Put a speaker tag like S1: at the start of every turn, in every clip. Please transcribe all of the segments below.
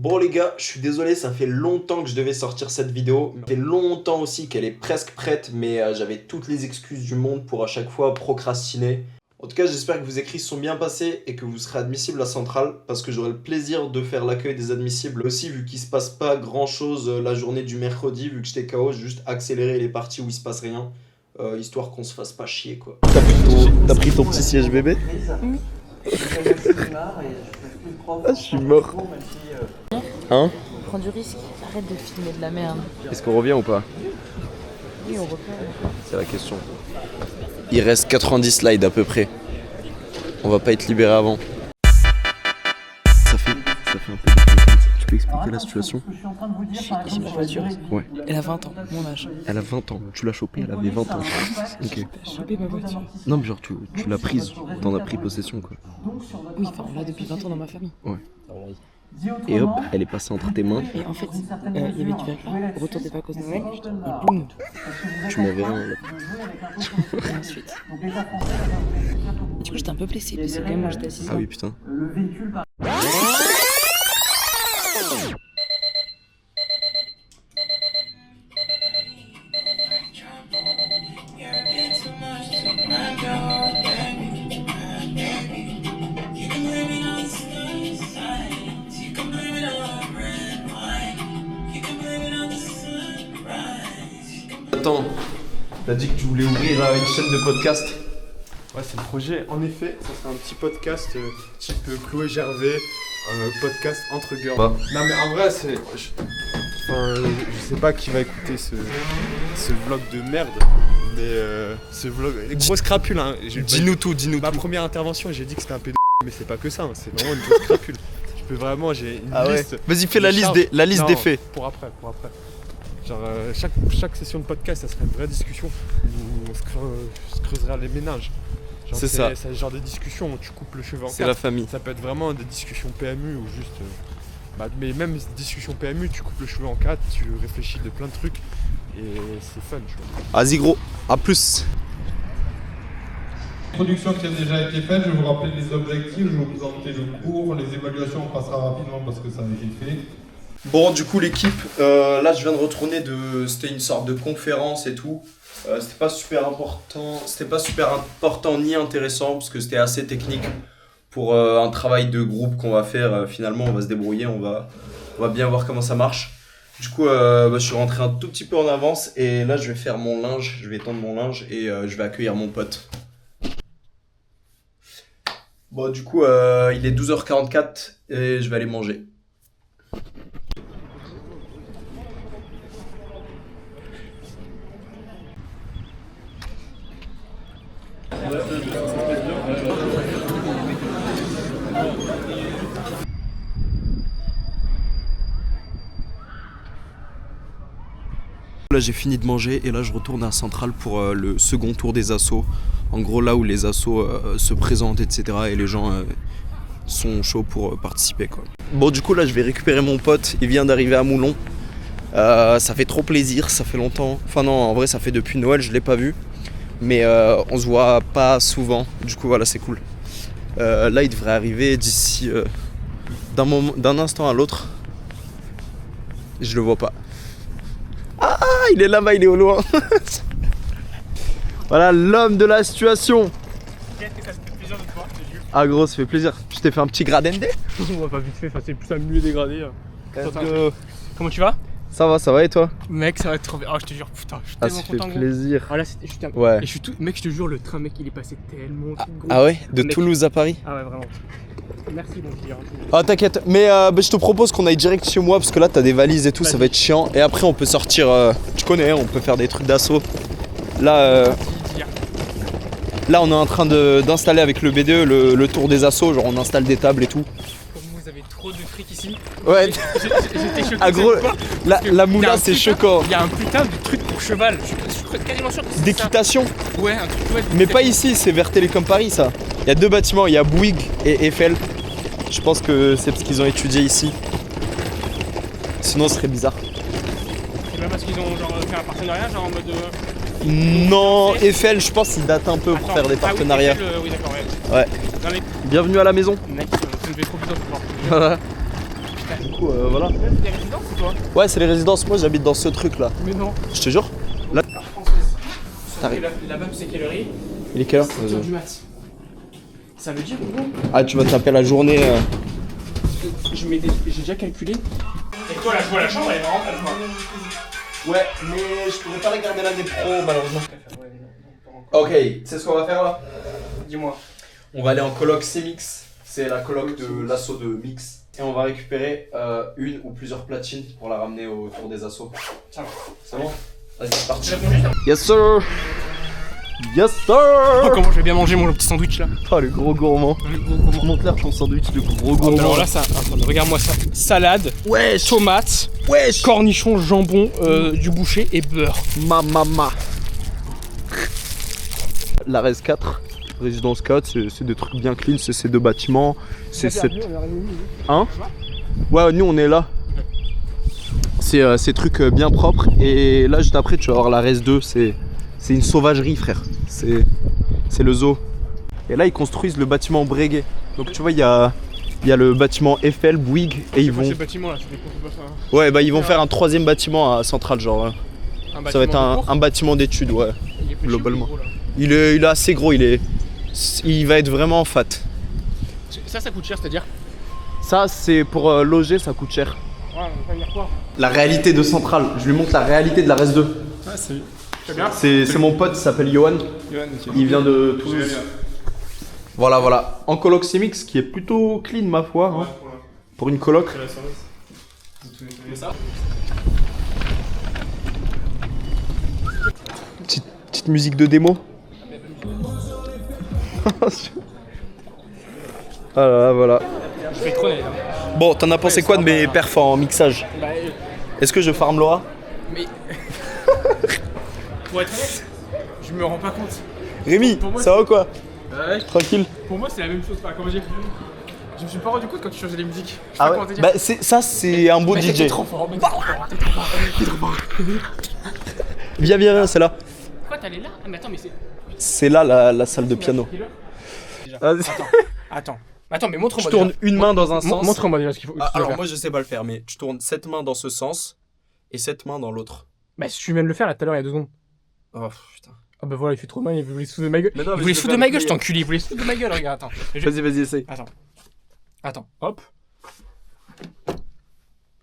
S1: Bon les gars, je suis désolé, ça fait longtemps que je devais sortir cette vidéo. Ça fait longtemps aussi qu'elle est presque prête, mais j'avais toutes les excuses du monde pour à chaque fois procrastiner. En tout cas, j'espère que vos écrits sont bien passés et que vous serez admissible à Centrale, parce que j'aurai le plaisir de faire l'accueil des admissibles. Aussi, vu qu'il se passe pas grand chose la journée du mercredi, vu que j'étais KO, j'ai juste accéléré les parties où il se passe rien, histoire qu'on se fasse pas chier quoi. T'as pris ton petit siège bébé?
S2: Oui.
S1: Ah, je suis mort. Hein?
S2: Prends du risque, arrête de filmer de la merde.
S1: Est-ce qu'on revient ou pas?
S2: Oui, on reprend.
S1: C'est la question. Il reste 90 slides à peu près. On va pas être libéré avant. Ça fait un peu de temps. Tu peux expliquer la situation?
S2: J'ai ma voiture.
S1: Ouais.
S2: Elle a 20 ans, mon âge.
S1: Elle a 20 ans. Tu l'as chopée, elle avait 20 ans. Ok.
S2: J'ai chopé ma voiture.
S1: Non mais genre tu l'as prise, t'en as pris possession quoi.
S2: Oui, enfin, on l'a depuis 20 ans dans ma famille.
S1: Ouais. Et hop, elle est passée entre tes mains.
S2: Et en fait, il y avait du verglas, retour des vacances de Noël, et boum.
S1: Tu m'enverras un là.
S2: Et ensuite. Du coup, j'étais un peu blessée, parce que quand même, moi, j'étais assise.
S1: Ah oui putain. Attends, t'as dit que tu voulais ouvrir une chaîne de podcast?
S3: Ouais, c'est le projet. En effet, ça serait un petit podcast type Chloé Gervais, podcast entre girls.
S1: Bah.
S3: Non mais en vrai, je sais pas qui va écouter ce vlog de merde, mais ce vlog... Grosse crapule, hein.
S1: Dis-nous tout, dis-nous
S3: Ma
S1: tout.
S3: première intervention, j'ai dit que c'était un pédo, mais c'est pas que ça, hein. C'est vraiment une grosse crapule. Je peux vraiment, j'ai une liste...
S1: Vas-y, fais la liste
S3: Non,
S1: des faits.
S3: Pour après. Genre chaque session de podcast, ça serait une vraie discussion où on se creusera les méninges. Genre,
S1: C'est ça.
S3: C'est le genre de discussion où tu coupes le cheveu en
S1: C'est
S3: quatre.
S1: la famille.
S3: Ça peut être vraiment des discussions PMU ou juste... mais même discussions PMU, tu coupes le cheveu en quatre, tu réfléchis de plein de trucs et c'est fun, tu vois.
S1: Vas-y gros, à plus.
S4: Introduction qui a déjà été faite, je vais vous rappeler les objectifs, je vais vous présenter le cours, les évaluations on passera rapidement parce que ça a été fait.
S1: Bon du coup l'équipe, là je viens de retourner c'était une sorte de conférence et tout. C'était pas super important ni intéressant parce que c'était assez technique pour un travail de groupe qu'on va faire. Finalement on va se débrouiller, on va bien voir comment ça marche. Du coup je suis rentré un tout petit peu en avance et là je vais faire mon linge, je vais étendre mon linge et je vais accueillir mon pote. Bon du coup il est 12h44 et je vais aller manger. Là j'ai fini de manger et là je retourne à Centrale pour le second tour des assos. En gros là où les assos se présentent etc. et les gens sont chauds pour participer quoi. Bon du coup là je vais récupérer mon pote, il vient d'arriver à Moulon. Ça fait trop plaisir, ça fait longtemps. Enfin non en vrai ça fait depuis Noël, je l'ai pas vu. Mais on se voit pas souvent, du coup voilà c'est cool. Là il devrait arriver d'ici d'un instant à l'autre. Je le vois pas. Ah il est là-bas, il est au loin. Voilà l'homme de la situation.
S3: Ça te fait plaisir de te voir, je te jure.
S1: Ah gros ça fait plaisir. Je t'ai fait un petit gradende.
S3: On va pas vite fait, c'est plus un mieux dégradé.
S1: Let's go.
S3: Comment tu vas?
S1: Ça va et toi?
S3: Mec, ça va être trop bien. Oh, je te jure, putain, je suis
S1: Ah
S3: tellement
S1: ça fait
S3: content. Gros.
S1: plaisir.
S3: Ah là,
S1: Ouais.
S3: Et je suis tout. Mec, je te jure, le train, mec, il est passé tellement vite, gros.
S1: Ah ouais? De
S3: Mec.
S1: Toulouse à Paris?
S3: Ah ouais, vraiment. Merci, mon petit.
S1: Ah t'inquiète, mais je te propose qu'on aille direct chez moi parce que là t'as des valises et tout, ça va être chiant. Et après on peut sortir, tu connais, on peut faire des trucs d'assaut. Là on est en train d'installer avec le BDE le tour des assauts, genre on installe des tables et tout.
S3: Comme vous avez trop de fric ici.
S1: Ouais,
S3: J'étais choqué.
S1: ah gros, la moula
S3: y a un
S1: c'est
S3: putain-
S1: choquant.
S3: Il y a un putain de truc pour cheval. Je suis quasiment sûr que c'est ça.
S1: D'équitation,
S3: Ouais, un truc ouais,
S1: mais pas ici, c'est vers Télécom Paris ça. Il y a deux bâtiments, il y a Bouygues et Eiffel. Je pense que c'est parce qu'ils ont étudié ici. Sinon ce serait bizarre.
S3: C'est même parce qu'ils ont genre fait un partenariat, genre en mode.
S1: Non, Eiffel, je pense qu'il date un peu pour faire des partenariats.
S3: Oui, d'accord, ouais.
S1: Ouais.
S3: Dans les...
S1: Bienvenue à la maison.
S3: Mec, ça me fait trop plaisir de te voir.
S1: Voilà.
S3: Putain,
S1: Du coup, voilà.
S3: C'est des résidences ou quoi?
S1: Ouais, c'est les résidences. Moi, j'habite dans ce truc là.
S3: Mais non.
S1: Je te jure. Là, t'arrives.
S3: La map c'est quelle heure?
S1: Il est quelle heure?
S3: 7h du mat. Ça veut dire gros?
S1: Ah, tu vas taper la journée.
S3: J'ai déjà calculé. Et toi, la chambre elle est marrante, elle voit.
S1: Ouais, mais je pourrais pas regarder la des pros malheureusement. Ok, tu sais ce qu'on va faire là?
S3: Dis-moi.
S1: On va aller en coloc C-Mix. C'est la coloc de l'assaut de Mix. Et on va récupérer une ou plusieurs platines pour la ramener autour des assauts.
S3: Ça va.
S1: C'est bon? Vas-y, c'est parti.
S3: Tu réponds juste?
S1: Yes sir! Yes sir!
S3: Oh, comment je vais bien manger mon petit sandwich là?
S1: Oh le gros gourmand. Montre-leur ton sandwich de gros gourmand.
S3: Alors là, ça. Attends, regarde-moi ça. Salade,
S1: Wesh!
S3: tomates,
S1: Wesh!
S3: cornichons, jambon, du boucher et beurre.
S1: Ma. La Res 4, résidence 4, c'est des trucs bien clean, c'est ces deux bâtiments. C'est cette. Hein? Ouais, nous on est là. C'est ces trucs bien propres. Et là, juste après, tu vas avoir la Res 2, c'est une sauvagerie, frère. C'est le zoo. Et là, ils construisent le bâtiment Breguet. Donc, tu vois, il y a le bâtiment Eiffel, Bouygues, et ils vont.
S3: Ce bâtiment là, c'est pas ça.
S1: Ouais, bah ils vont faire un troisième bâtiment à Centrale, genre. Ça va être un bâtiment d'études, ouais. Globalement. Il est assez gros, il va être vraiment fat.
S3: Ça coûte cher, c'est-à-dire?
S1: Ça, c'est pour loger, ça coûte cher.
S3: Ouais, on va dire quoi?
S1: La réalité de Centrale, je lui montre la réalité de la Res 2.
S3: Ouais, c'est bien.
S1: C'est mon pote, il s'appelle Johan. Il vient de Toulouse. Voilà. En coloc C-Mix, qui est plutôt clean, ma foi. Hein, pour une coloc. Petite musique de démo. Voilà.
S3: Je vais trôner là.
S1: Bon, t'en as pensé quoi de mes perfs en mixage?
S3: Bah,
S1: Est-ce que je farm Laura?
S3: mais. Pour être honnête, je me rends pas compte.
S1: Rémi,
S3: Pour moi,
S1: ça va ou quoi?
S3: Ouais.
S1: Tranquille.
S3: Pour moi, c'est la même chose. Enfin, comment dire? Je me suis pas rendu compte quand tu changeais les musiques. Je sais
S1: Ah
S3: pas
S1: ouais?
S3: comment te dire.
S1: Bah, ça, c'est un beau
S3: Mais
S1: DJ.
S3: t'es trop fort, mais t'es trop fort, t'es trop fort.
S1: Viens, c'est là.
S3: Quoi, t'allais là? Ah, mais attends, mais c'est.
S1: C'est là la salle de piano. Vas-y.
S3: Attends, mais montre-moi.
S1: Tu tournes une main dans un sens.
S3: Montre-moi déjà ce qu'il faut.
S1: Alors moi je sais pas le faire, mais tu tournes cette main dans ce sens et cette main dans l'autre.
S3: Bah, si tu viens de le faire là tout à l'heure, il y a 2 secondes.
S1: Oh putain.
S3: Ah, bah voilà, il fait trop mal, il voulait se foutre de ma gueule.
S1: Mais non, mais
S3: Il voulait
S1: je
S3: se
S1: vais
S3: foutre de
S1: faire
S3: ma gueule,
S1: le
S3: je t'enculé, il voulait se foutre de ma gueule, regarde, attends.
S1: Vas-y, essaye.
S3: Attends, hop.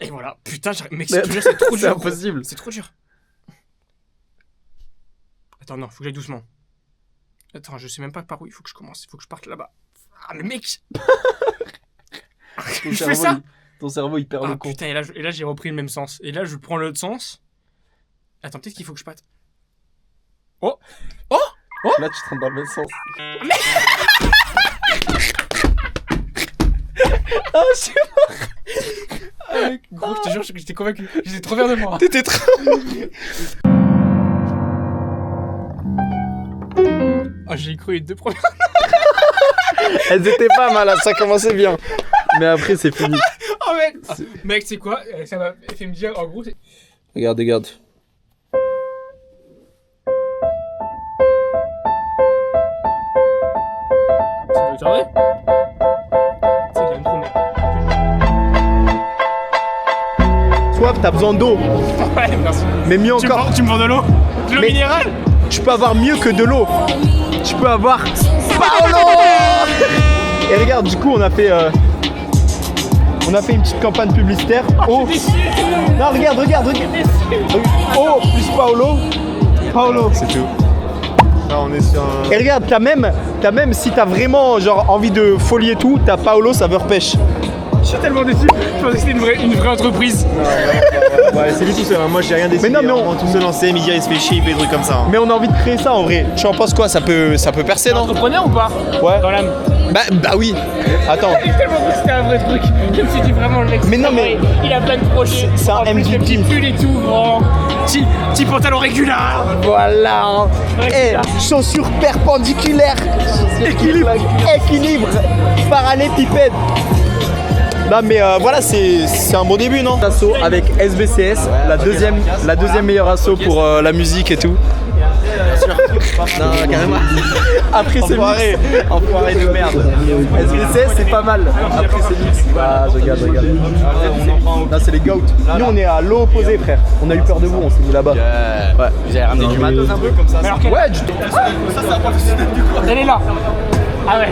S3: Et voilà, putain, mec, c'est trop dur.
S1: C'est impossible.
S3: C'est trop dur. Attends, non, faut que j'aille doucement. Attends, je sais même pas par où il faut que je commence, il faut que je parte là-bas. Ah, mais mec. Je fais ça.
S1: Ton cerveau il perd le compte.
S3: Putain, et là j'ai repris le même sens. Et là je prends l'autre sens. Attends, peut-être qu'il faut que je parte. Oh.
S1: Là tu te rends dans le même sens. Ah c'est mort.
S3: Gros, je te jure, j'étais convaincu. J'étais trop fier de moi.
S1: T'étais trop.
S3: Oh, j'ai cru les 2 premières.
S1: Elles étaient pas mal, ça commençait bien. Mais après c'est fini.
S3: Oh mec, mec, c'est quoi? Ça m'a fait me dire, en gros, c'est.
S1: Regarde.
S3: C'est de retardé? C'est quand même trop mec.
S1: Soif, t'as besoin d'eau.
S3: Ouais, merci.
S1: Mais mieux encore.
S3: Tu me vends de l'eau? De l'eau
S1: Mais-
S3: minérale?
S1: Tu peux avoir mieux que de l'eau. Tu peux avoir Paolo. Et regarde, du coup, on a fait une petite campagne publicitaire. Oh. Non, regarde. Oh plus Paolo. C'est tout.
S4: Là, on est sur un.
S1: Et regarde, t'as même si t'as vraiment genre envie de folie et tout, t'as Paolo saveur pêche.
S3: Je suis tellement déçu. Je pensais que c'était une vraie entreprise.
S5: Ouais, c'est lui tout seul, hein. Moi j'ai rien décidé.
S1: Mais non, mais on-
S5: on tout seul lancé, Miguel il se fait chier, il fait des trucs comme ça. hein.
S1: Mais on a envie de créer ça en vrai. Tu en penses quoi? Ça peut percer, non?
S3: Entrepreneur ou pas?
S1: Ouais.
S3: Dans l'âme.
S1: Bah oui. Attends.
S3: J'ai tellement cru que c'était un vrai truc. Je me suis dit vraiment le mec.
S1: Mais non, mais-
S3: Il a plein de projets.
S1: C'est un
S3: En plus,
S1: MVP.
S3: le petit pull et tout, grand. Petit pantalon régulier.
S1: Voilà. Eh, chaussures perpendiculaires. Équilibre. Parallélépipède. Non mais voilà, c'est un bon début, non? Asso avec SBCS, la deuxième meilleure asso pour la musique et tout.
S5: Non, carrément. Après c'est mix. Enfoiré de merde. SVC c'est pas mal. Après c'est mix. Ah je regarde. Là c'est les goats. Nous on est à l'opposé frère. On a eu peur de vous, on s'est mis là-bas. Ouais. Vous avez ramené du matos un peu comme ça. Ouais du tout. Ça c'est un professionnel du quoi.
S6: Elle est là. Ah ouais.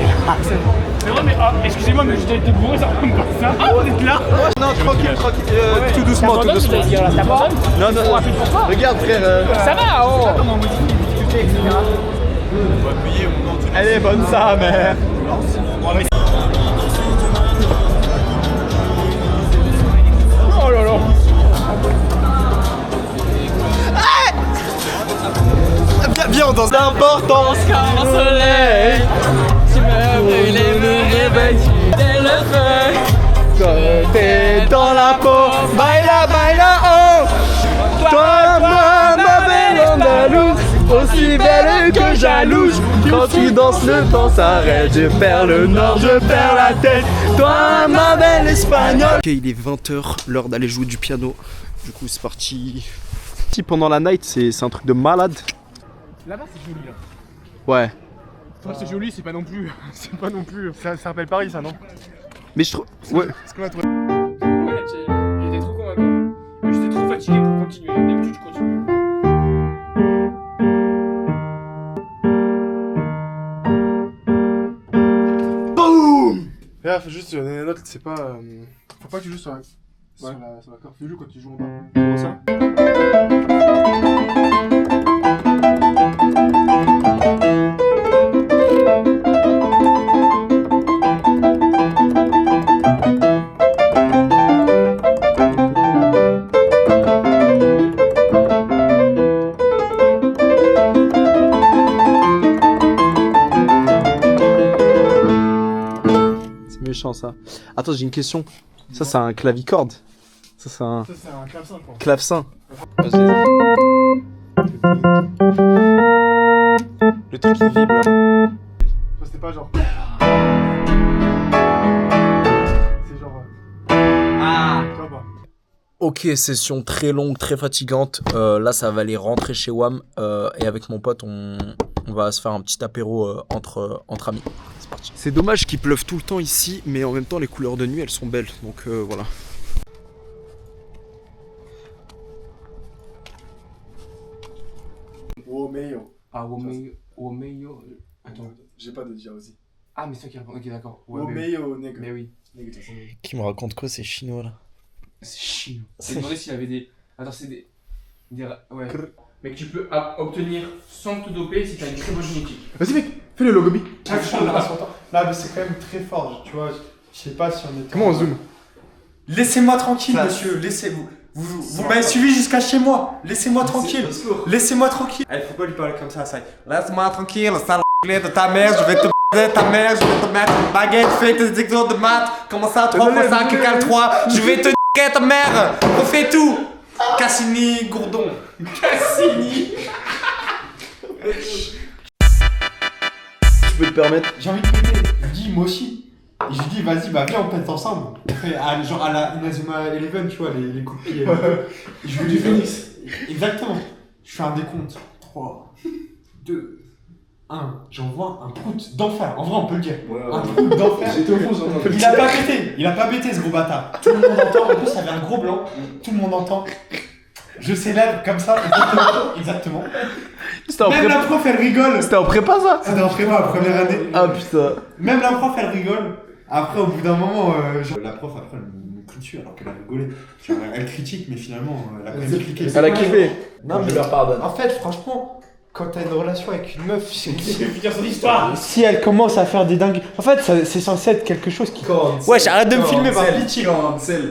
S6: C'est vrai mais excusez-moi mais j'ai été bourré ça comme ça. Ah vous êtes là.
S5: Non tranquille. Tout doucement.
S6: Non.
S5: Regarde frère.
S6: Ça va oh. Comment on modifie les difficultés etc.
S5: Elle est bonne sa mère.
S6: Oh là là.
S5: Viens on danse. L'importance qu'un soleil. Tu me brûles me réveilles dès le feu. Quand t'es dans la peau. Baila oh. Toi ma belle andalouse. Aussi belle que jalouse. Quand tu danses le temps s'arrête. Je perds le nord, je perds la tête. Toi ma belle espagnole.
S1: Ok, il est 20h, l'heure d'aller jouer du piano. Du coup c'est parti. Si pendant la night c'est un truc de malade.
S6: Là-bas c'est joli là.
S1: Ouais.
S6: Enfin, c'est joli, c'est pas non plus. C'est pas non plus.
S3: Ça rappelle Paris ça non?
S1: Mais je trouve. Ouais.
S3: Ce qu'on a trouvé.
S6: Ouais, il était trop convaincant. Mais j'étais trop fatigué pour continuer. D'habitude je continue.
S3: Regarde, faut juste donner une note, c'est pas. Faut pas que tu joues sur la corde. Tu joues quand tu joues en bas. Comment ça?
S1: Méchant ça. Attends, j'ai une question. Ça c'est un clavicorde. Ça c'est un
S3: clavecin quoi.
S1: clavecin.
S5: Le truc qui vibre là.
S3: Ça c'était pas genre. C'est genre. Ah. Tu vois pas.
S1: Ok, session très longue, très fatigante. Là ça va aller rentrer chez WAM et avec mon pote on va se faire un petit apéro entre amis. C'est parti. C'est dommage qu'il pleuve tout le temps ici, mais en même temps les couleurs de nuit elles sont belles, donc voilà.
S3: Romeo.
S6: Ah, Romeo. Attends.
S3: J'ai pas de dire aussi.
S6: Ah, mais c'est toi qui réponds. Ok, d'accord. Ouais,
S3: Romeo nègre.
S6: mais oui.
S1: Qui me raconte quoi ces chinois là?
S6: C'est chinois. J'ai demandé s'il avait des. Attends, c'est des. Ouais. Mec, tu peux obtenir sans te doper si t'as une très bonne génétique.
S3: Vas-y mec, fais le logobi.
S6: Chaque chose là.
S3: Là, mais c'est quand même très fort, tu vois. Je sais pas si on est.
S5: Comment on zoome?
S7: Laissez-moi tranquille, monsieur. Laissez-vous. Vous m'avez suivi jusqu'à chez moi. Laissez-moi tranquille. Laissez-moi tranquille. Il faut pas lui parler comme ça. Laisse-moi tranquille, sale de ta mère. Je vais te baiser ta mère. Je vais te mettre une baguette. Fais tes exos de maths. Comment ça, 3 x 5 égale 3. Je vais te niquer ta mère. Refais tout. Cassini, Gourdon. Cassini.
S5: Tu peux te permettre?
S3: J'ai envie de péter. Je lui dis, moi aussi. Et je lui dis, vas-y, bah viens, on pète ensemble. On fait genre à la Inazuma Eleven, tu vois, les coups de pied. Et je lui dis, Phoenix. Exactement. Je fais un décompte. 3, 2, 1. J'envoie un prout d'enfer. En vrai, on peut le dire. Un prout d'enfer.
S5: J'étais au fond, j'entends.
S3: Il a pas pété. Il a pas pété, ce gros bâtard. Tout le monde entend. En plus, il y avait un gros blanc. Tout le monde entend. Je s'élève comme ça. Exactement. Même la prof, elle rigole.
S5: C'était en prépa ça?
S3: C'était en prépa, la première année.
S5: Ah putain.
S3: Même la prof, elle rigole. Après, au bout d'un moment, la prof, après, elle me crie dessus alors qu'elle a rigolé. Genre, elle critique, mais finalement, elle a quand même cliqué.
S5: Elle a kiffé.
S3: Non, mais
S5: je leur pardonne.
S3: en fait, franchement, quand t'as une relation avec une meuf,
S6: Je vais finir son histoire.
S3: si elle commence à faire des dingues. En fait, c'est censé être quelque chose qui.
S7: Ouais, j'arrête de me filmer, par
S3: pitié. C'est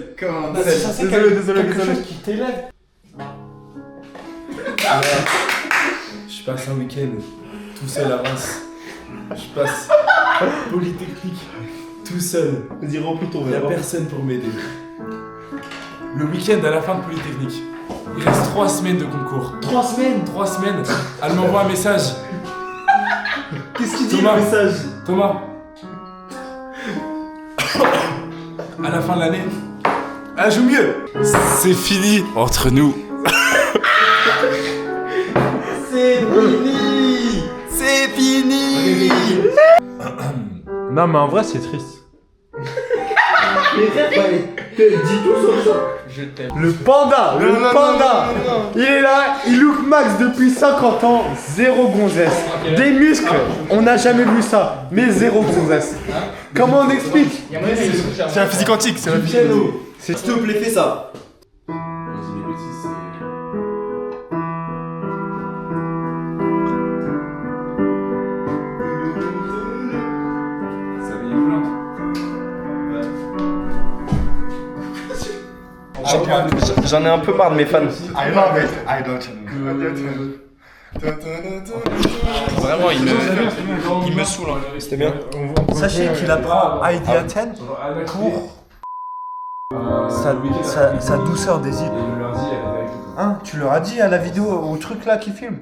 S3: censé être quelque chose qui t'élève.
S8: Je passe un week-end tout seul à Reims. Je passe Polytechnique tout seul.
S5: Vas-y, remplis ton
S8: Il n'y a
S5: verre.
S8: personne pour m'aider. Le week-end à la fin de Polytechnique. Il reste 3 semaines de concours.
S3: 3 semaines.
S8: 3 semaines. Elle m'envoie un message.
S5: Qu'est-ce qu'il dit
S8: Thomas.
S5: le message?
S8: Thomas. À la fin de l'année, elle joue mieux. C'est fini entre nous.
S5: C'est fini.
S7: C'est fini. Non, mais en vrai, c'est triste.
S8: Dis tout sur ça.
S6: Je t'aime.
S7: Le panda, il est là, il look max depuis 50 ans, zéro gonzesse. Des muscles, on n'a jamais vu ça, mais zéro gonzesse. Comment on explique?
S3: C'est un physique antique, c'est un physique antique.
S8: S'il te plaît, fais ça.
S5: J'en ai un peu marre de mes fans.
S3: I love it, I don't.
S5: Vraiment, il me saoule. C'était bien.
S7: Sachez qu'il apprend Idea 10 pour sa douceur des îles. Hein, tu leur as dit à la vidéo, au truc là qui filme.